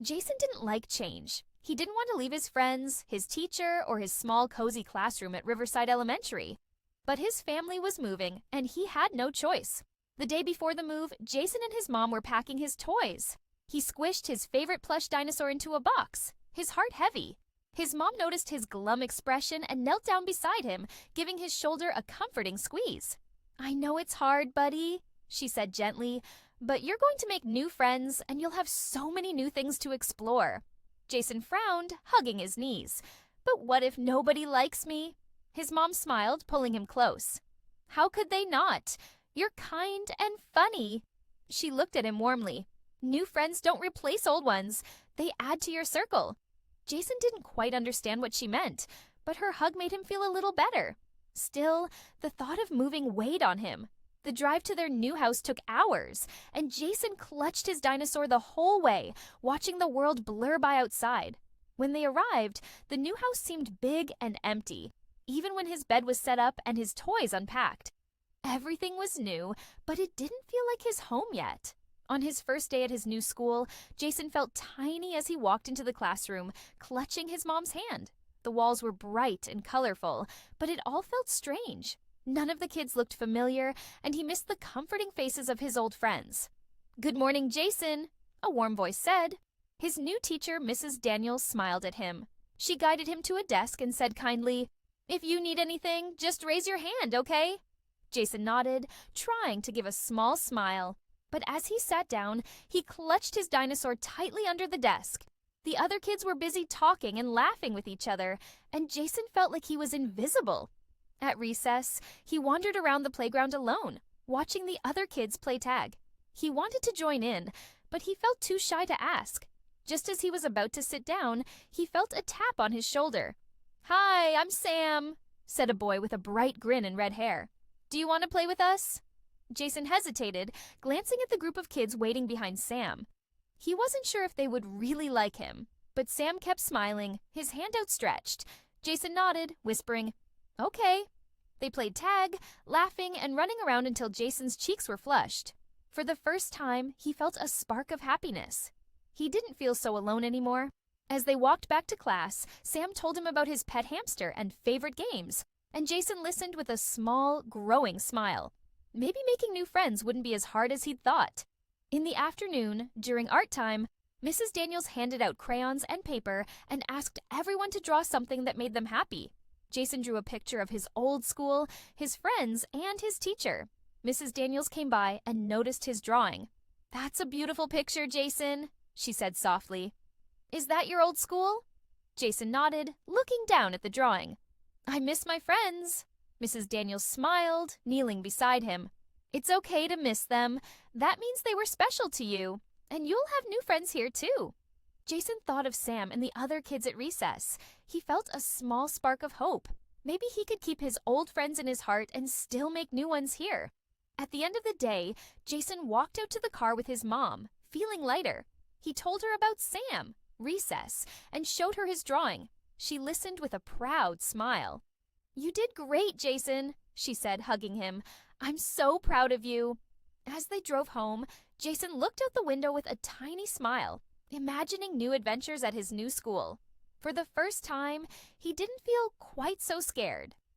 Jason didn't like change. He didn't want to leave his friends, his teacher, or his small, cozy classroom at Riverside Elementary. But his family was moving, and he had no choice. The day before the move, Jason and his mom were packing his toys. He squished his favorite plush dinosaur into a box, his heart heavy. His mom noticed his glum expression and knelt down beside him, giving his shoulder a comforting squeeze. "I know it's hard, buddy," she said gently, "but you're going to make new friends, and you'll have so many new things to explore." Jason frowned, hugging his knees. "But what if nobody likes me?" His mom smiled, pulling him close. "How could they not? You're kind and funny." She looked at him warmly. "New friends don't replace old ones. They add to your circle." Jason didn't quite understand what she meant, but her hug made him feel a little better. Still, the thought of moving weighed on him. The drive to their new house took hours, and Jason clutched his dinosaur the whole way, watching the world blur by outside. When they arrived, the new house seemed big and empty, even when his bed was set up and his toys unpacked. Everything was new, but it didn't feel like his home yet. On his first day at his new school, Jason felt tiny as he walked into the classroom, clutching his mom's hand. The walls were bright and colorful, but it all felt strange. None of the kids looked familiar, and he missed the comforting faces of his old friends. "Good morning, Jason," a warm voice said. His new teacher, Mrs. Daniels, smiled at him. She guided him to a desk and said kindly, "If you need anything, just raise your hand, okay?" Jason nodded, trying to give a small smile. But as he sat down, he clutched his dinosaur tightly under the desk. The other kids were busy talking and laughing with each other, and Jason felt like he was invisible. At recess, he wandered around the playground alone, watching the other kids play tag. He wanted to join in, but he felt too shy to ask. Just as he was about to sit down, he felt a tap on his shoulder. "Hi, I'm Sam," said a boy with a bright grin and red hair. "Do you want to play with us?" Jason hesitated, glancing at the group of kids waiting behind Sam. He wasn't sure if they would really like him, but Sam kept smiling, his hand outstretched. Jason nodded, whispering, "Okay." They played tag, laughing and running around until Jason's cheeks were flushed. For the first time, he felt a spark of happiness. He didn't feel so alone anymore. As they walked back to class, Sam told him about his pet hamster and favorite games, and Jason listened with a small, growing smile. Maybe making new friends wouldn't be as hard as he'd thought. In the afternoon, during art time, Mrs. Daniels handed out crayons and paper and asked everyone to draw something that made them happy. Jason drew a picture of his old school, his friends, and his teacher. Mrs. Daniels came by and noticed his drawing. "That's a beautiful picture, Jason," she said softly. "Is that your old school?" Jason nodded, looking down at the drawing. "I miss my friends." Mrs. Daniels smiled, kneeling beside him. "It's okay to miss them. That means they were special to you. And you'll have new friends here, too." Jason thought of Sam and the other kids at recess. He felt a small spark of hope. Maybe he could keep his old friends in his heart and still make new ones here. At the end of the day, Jason walked out to the car with his mom, feeling lighter. He told her about Sam, recess, and showed her his drawing. She listened with a proud smile. "You did great, Jason," she said, hugging him. "I'm so proud of you." As they drove home, Jason looked out the window with a tiny smile, imagining new adventures at his new school. For the first time, he didn't feel quite so scared.